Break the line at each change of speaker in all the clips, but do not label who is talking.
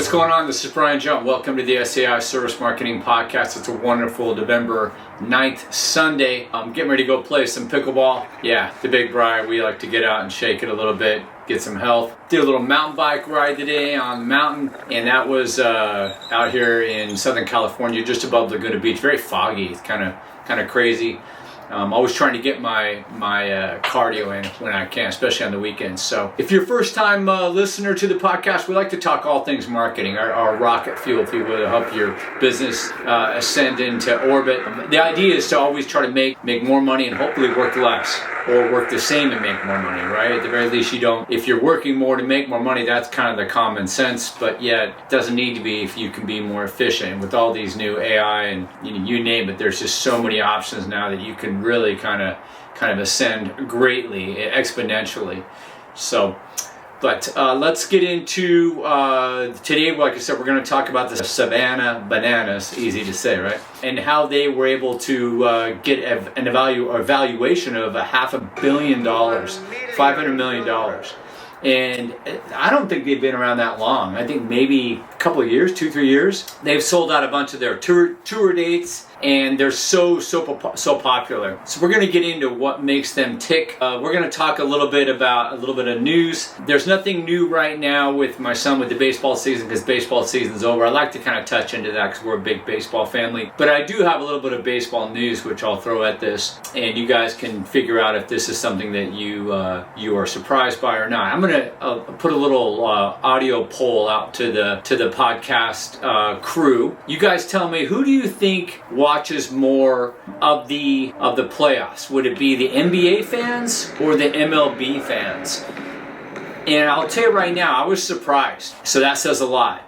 What's going on? This is Brian John. Welcome to the SAI Service Marketing Podcast. It's a wonderful November 9th Sunday. I'm getting ready to go play some pickleball. Yeah, the big Brian, we like to get out and shake it a little bit, get some health. Did a little mountain bike ride today on the mountain, and that was out here in Southern California, just above Laguna Beach. Very foggy. It's kind of crazy. Always trying to get my cardio in when I can, especially on the weekends. So if you're a first-time listener to the podcast, we like to talk all things marketing, our rocket fuel, if you will, to help your business ascend into orbit. The idea is to always try to make more money and hopefully work less, or work the same and make more money, right? At the very least, you don't. If you're working more to make more money, that's kind of the common sense, but yet it doesn't need to be if you can be more efficient. And with all these new AI and you name it, there's just so many options now that you can really kind of ascend greatly, exponentially. So, but let's get into today. Like I said, we're going to talk about the Savanah Bananas, easy to say, right? And how they were able to get an evaluation of $500 million, $500 million. And I don't think they've been around that long. I think maybe a couple of years, 2-3 years. They've sold out a bunch of their tour dates, and they're so popular. So we're going to get into what makes them tick. We're going to talk a little bit of news. There's nothing new right now with my son with the baseball season, because baseball season's over. I like to kind of touch into that because we're a big baseball family. But I do have a little bit of baseball news, which I'll throw at this, and you guys can figure out if this is something that you are surprised by or not. I'm going to put a little audio poll out to the podcast crew. You guys tell me, who do you think watches more of the playoffs? Would it be the NBA fans or the MLB fans? And I'll tell you right now, I was surprised. So that says a lot,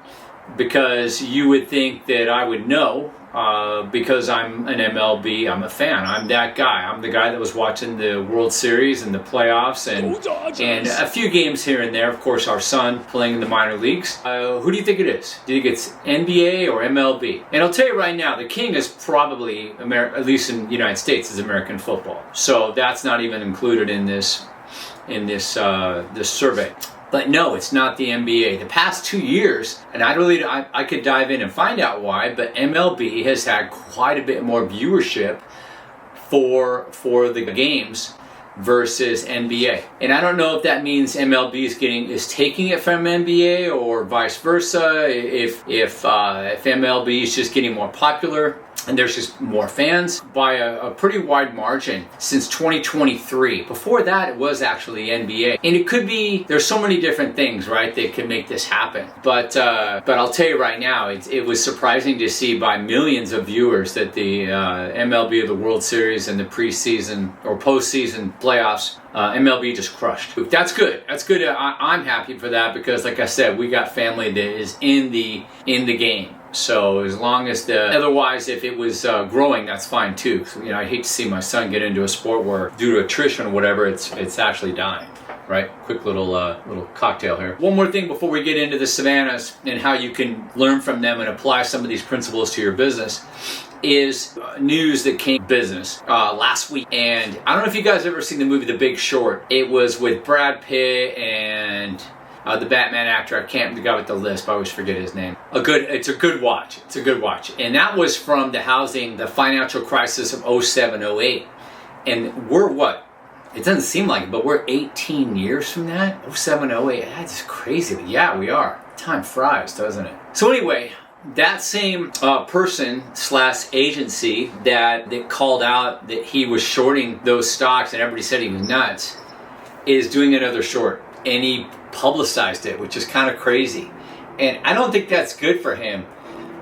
because you would think that I would know, because I'm an MLB, I'm a fan. I'm that guy. I'm the guy that was watching the World Series and the playoffs and a few games here and there. Of course, our son playing in the minor leagues. Who do you think it is? Do you think it's NBA or MLB? And I'll tell you right now, the king is probably, at least in the United States, is American football. So that's not even included in this survey. But no, it's not the NBA. The past 2 years, and I could dive in and find out why, but MLB has had quite a bit more viewership for the games versus NBA. And I don't know if that means MLB is taking it from NBA or vice versa, if MLB is just getting more popular and there's just more fans by a pretty wide margin since 2023. Before that, it was actually NBA. And it could be, there's so many different things, right, that could make this happen. But I'll tell you right now, it was surprising to see by millions of viewers that the MLB of the World Series and the preseason or postseason playoffs, MLB just crushed. That's good. That's good. I'm happy for that, because like I said, we got family that is in the game. So as long as otherwise, if it was growing, that's fine too. So, I hate to see my son get into a sport where, due to attrition or whatever, it's actually dying. Right? Quick little cocktail here. One more thing before we get into the Savannahs and how you can learn from them and apply some of these principles to your business is news that came business last week. And I don't know if you guys ever seen the movie The Big Short. It was with Brad Pitt and the Batman actor. I can't, the guy with the lisp, I always forget his name. It's a good watch. It's a good watch. And that was from the financial crisis of 07, 08. And we're what? It doesn't seem like it, but we're 18 years from that. 07, 08. That's crazy. But yeah, we are. Time flies, doesn't it? So anyway, that same person / agency that called out that he was shorting those stocks and everybody said he was nuts is doing another short. And he publicized it, which is kind of crazy. And I don't think that's good for him,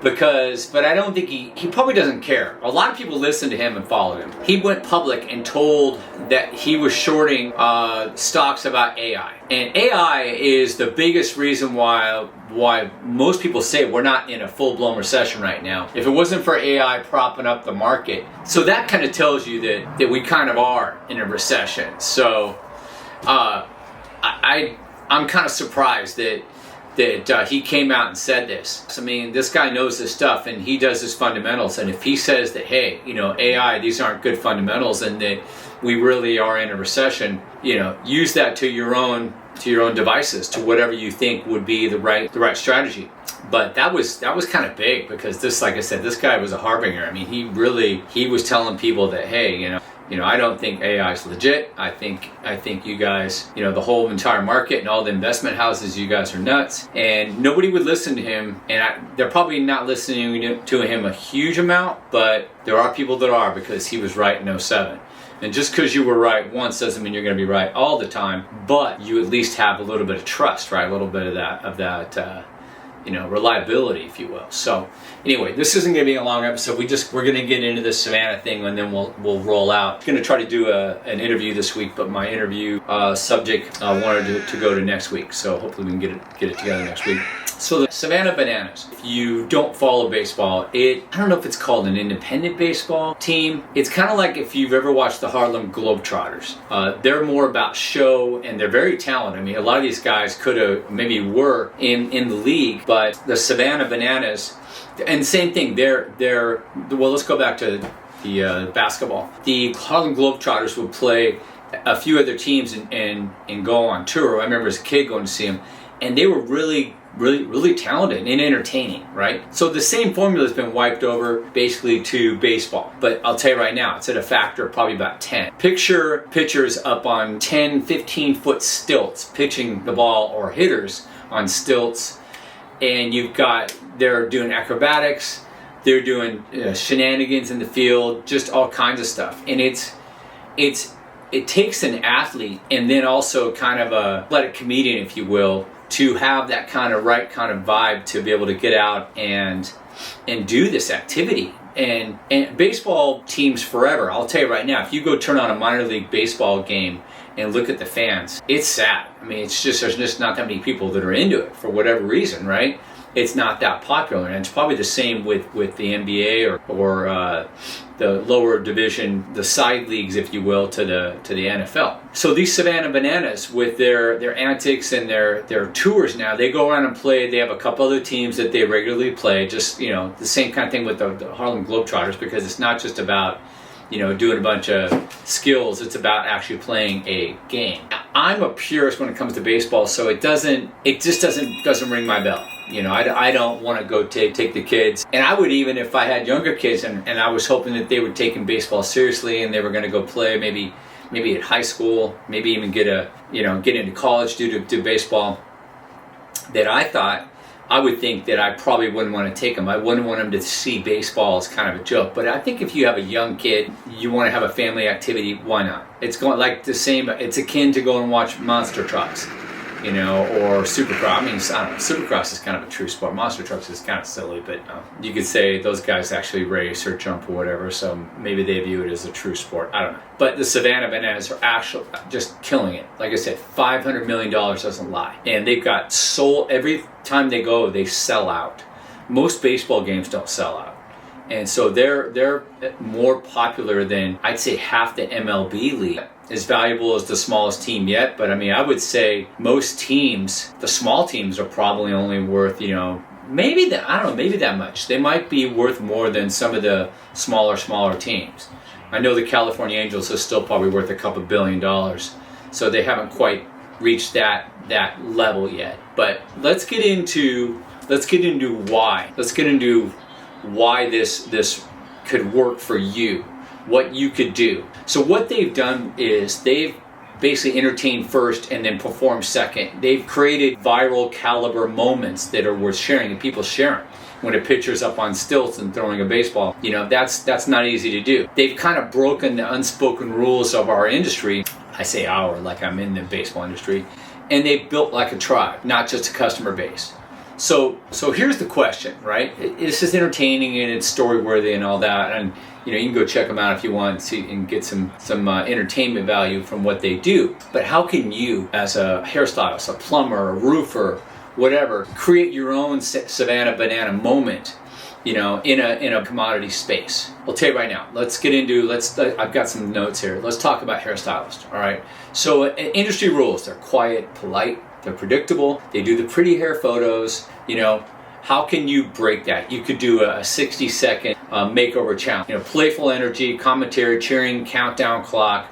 but I don't think he probably doesn't care. A lot of people listen to him and follow him. He went public and told that he was shorting stocks about AI. And AI is the biggest reason why most people say we're not in a full-blown recession right now. If it wasn't for AI propping up the market. So that kind of tells you that we kind of are in a recession. So I'm kind of surprised that he came out and said this. I mean, this guy knows this stuff and he does his fundamentals. And if he says that, hey, AI, these aren't good fundamentals, and that we really are in a recession, use that to your own devices, to whatever you think would be the right strategy. But that was kind of big, because this, like I said, this guy was a harbinger. I mean, he was telling people that, hey, I don't think AI is legit. I think you guys, the whole entire market and all the investment houses, you guys are nuts. And nobody would listen to him. And they're probably not listening to him a huge amount, but there are people that are, because he was right in '07. And just because you were right once doesn't mean you're going to be right all the time, but you at least have a little bit of trust, right? A little bit of that reliability, if you will. So anyway, this isn't going to be a long episode. We're going to get into this Savanah thing, and then we'll roll out. I'm going to try to do an interview this week, but my interview subject I wanted to go to next week. So hopefully we can get it together next week. So the Savanah Bananas, if you don't follow baseball, I don't know if it's called an independent baseball team. It's kind of like if you've ever watched the Harlem Globetrotters. They're more about show, and they're very talented. I mean, a lot of these guys were in the league, but the Savanah Bananas, and same thing, well, let's go back to the basketball. The Harlem Globetrotters would play a few other teams and go on tour. I remember as a kid going to see them, and they were really talented and entertaining, right? So the same formula has been wiped over basically to baseball. But I'll tell you right now, it's at a factor of probably about 10. Picture pitchers up on 10, 15-foot stilts pitching the ball, or hitters on stilts, and they're doing acrobatics, they're doing shenanigans in the field, just all kinds of stuff. And it takes an athlete, and then also kind of a athletic comedian, if you will, to have that kind of vibe to be able to get out and do this activity. And baseball teams forever, I'll tell you right now, if you go turn on a minor league baseball game and look at the fans, it's sad. I mean, there's just not that many people that are into it for whatever reason, right? It's not that popular, and it's probably the same with the NBA or the lower division, the side leagues, if you will, to the NFL. So these Savanah Bananas, with their antics and their tours now, they go around and play. They have a couple other teams that they regularly play. Just the same kind of thing with the Harlem Globetrotters, because it's not just about doing a bunch of skills. It's about actually playing a game. I'm a purist when it comes to baseball, so it just doesn't ring my bell. I don't want to go take the kids. And I would, even if I had younger kids and I was hoping that they were taking baseball seriously and they were going to go play maybe at high school, maybe even get into college due to baseball, that I would think that I probably wouldn't want to take them. I wouldn't want them to see baseball as kind of a joke. But I think if you have a young kid, you want to have a family activity, why not? It's going like the same. It's akin to go and watch monster trucks, or supercross. I mean, I don't know. Supercross is kind of a true sport. Monster trucks is kind of silly, but you could say those guys actually race or jump or whatever. So maybe they view it as a true sport. I don't know. But the Savanah Bananas are actually just killing it. Like I said, $500 million doesn't lie. And they've got every time they go, they sell out. Most baseball games don't sell out. And so they're more popular than, I'd say, half the MLB league. As valuable as the smallest team yet, but I mean, I would say most teams, the small teams, are probably only worth, maybe that much. They might be worth more than some of the smaller teams. I know the California Angels is still probably worth a couple $2 billion, so they haven't quite reached that level yet. But let's get into why. Let's get into why this could work for you. What you could do. So what they've done is they've basically entertained first and then performed second. They've created viral caliber moments that are worth sharing and people sharing. When a pitcher's up on stilts and throwing a baseball, that's not easy to do. They've kind of broken the unspoken rules of our industry. I say our, like I'm in the baseball industry. And they've built like a tribe, not just a customer base. So here's the question, right? It's just entertaining and it's story worthy and all that, and you can go check them out if you want and get some entertainment value from what they do. But how can you, as a hairstylist, a plumber, a roofer, whatever, create your own Savanah Banana moment, in a commodity space? I'll tell you right now. I've got some notes here. Let's talk about hairstylists. All right. So industry rules: they're quiet, polite. They're predictable. They do the pretty hair photos. How can you break that? You could do a 60-second makeover challenge. Playful energy, commentary, cheering, countdown clock,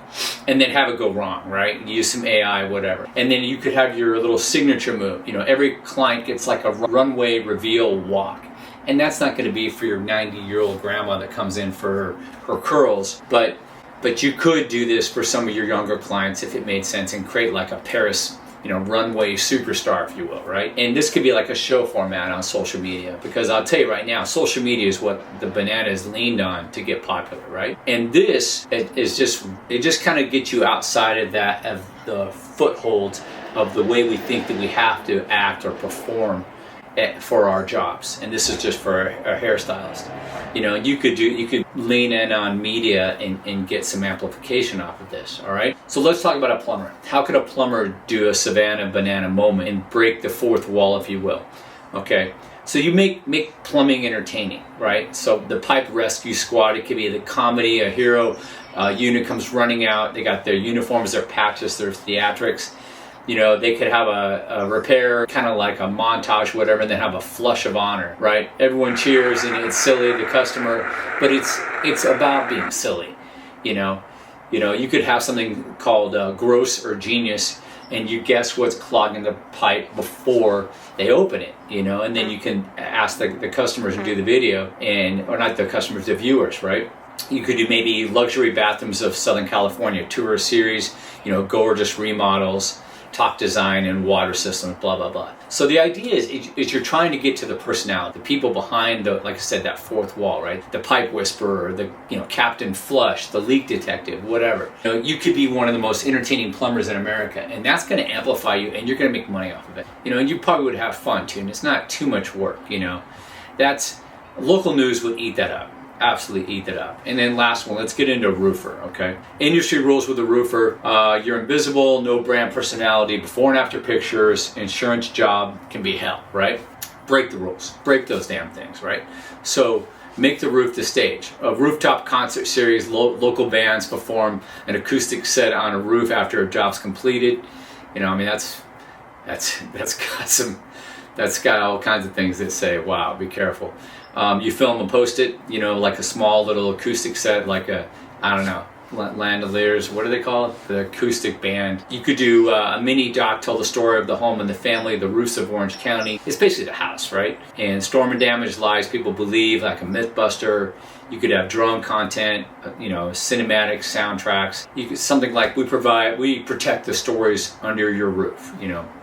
and then have it go wrong, right? Use some AI, whatever. And then you could have your little signature move. Every client gets like a runway reveal walk. And that's not going to be for your 90-year-old grandma that comes in for her curls, but you could do this for some of your younger clients if it made sense, and create like a Paris runway superstar, if you will, right? And this could be like a show format on social media, because I'll tell you right now, social media is what the banana is leaned on to get popular, right? And this is just kind of gets you outside of the footholds of the way we think that we have to act or perform for our jobs. And this is just for a hairstylist. You could lean in on media and get some amplification off of this, all right? So let's talk about a plumber. How could a plumber do a Savanah Banana moment and break the fourth wall, if you will? Okay, so you make plumbing entertaining, right? So the pipe rescue squad, it could be the comedy, a hero unit comes running out, they got their uniforms, their patches, their theatrics. They could have a repair, kind of like a montage, whatever, and then have a flush of honor, right? Everyone cheers, and it's silly, the customer, but it's about being silly. You could have something called gross or genius, and you guess what's clogging the pipe before they open it, and then you can ask the customers who do the video, or not the customers, the viewers, right? You could do maybe luxury bathrooms of Southern California, tour series, gorgeous remodels, top design and water systems, blah, blah, blah. So the idea is you're trying to get to the personality, the people behind like I said, that fourth wall, right? The pipe whisperer, the Captain Flush, the leak detective, whatever. You could be one of the most entertaining plumbers in America, and that's going to amplify you, and you're going to make money off of it. And you probably would have fun too, and it's not too much work. That's local news would eat that up. Absolutely eat that up. And then last one, let's get into roofer, okay? Industry rules with a roofer. You're invisible, no brand personality, before and after pictures, insurance job can be hell, right? Break the rules. Break those damn things, right? So make the roof the stage. A rooftop concert series, local bands perform an acoustic set on a roof after a job's completed. That's got all kinds of things that say, wow, be careful. You film and post it, like a small little acoustic set, like Landeliers, what do they call it? The acoustic band. You could do a mini doc, tell the story of the home and the family, the roofs of Orange County. It's basically the house, right? And storm and damage lies people believe, like a Mythbuster. You could have drone content, cinematic soundtracks. Something like we protect the stories under your roof.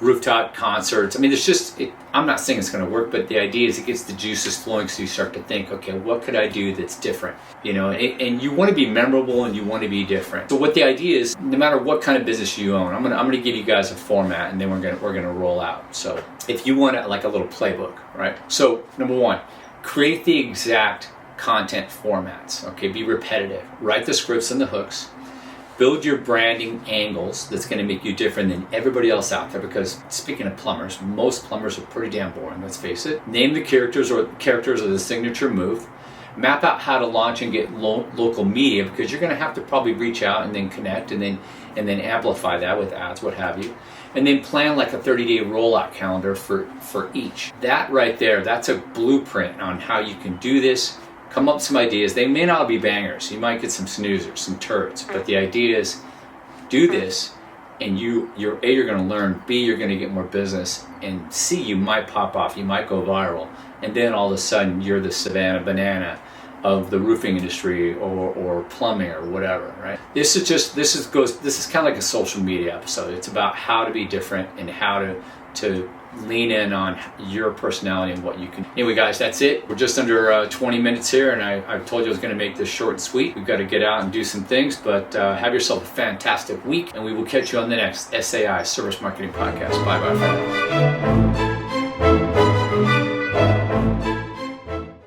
Rooftop concerts. I'm not saying it's going to work, but the idea is it gets the juices flowing, so you start to think, okay, what could I do that's different? And you want to be memorable and you want to be different. So what the idea is, no matter what kind of business you own, I'm gonna give you guys a format, and then we're gonna roll out. So if you want like a little playbook, right? So number one, create the exact content formats. Okay, be repetitive. Write the scripts and the hooks. Build your branding angles that's going to make you different than everybody else out there, because speaking of plumbers, most plumbers are pretty damn boring, let's face it. Name the characters of the signature move. Map out how to launch and get local media, because you're going to have to probably reach out and then connect and then amplify that with ads, what have you. And then plan like a 30-day rollout calendar for each. That right there, that's a blueprint on how you can do this. Come up with some ideas. They may not be bangers. You might get some snoozers, some turds. But the idea is, do this, and you're going to learn. B, you're going to get more business. And C, you might pop off. You might go viral. And then all of a sudden, you're the Savanah Banana of the roofing industry or plumbing or whatever, right? This is kind of like a social media episode. It's about how to be different and how to lean in on your personality and what you can. Anyway, guys, that's it. We're just under 20 minutes here, and I told you I was going to make this short and sweet. We've got to get out and do some things, but have yourself a fantastic week, and we will catch you on the next SAI Service Marketing Podcast. Bye-bye.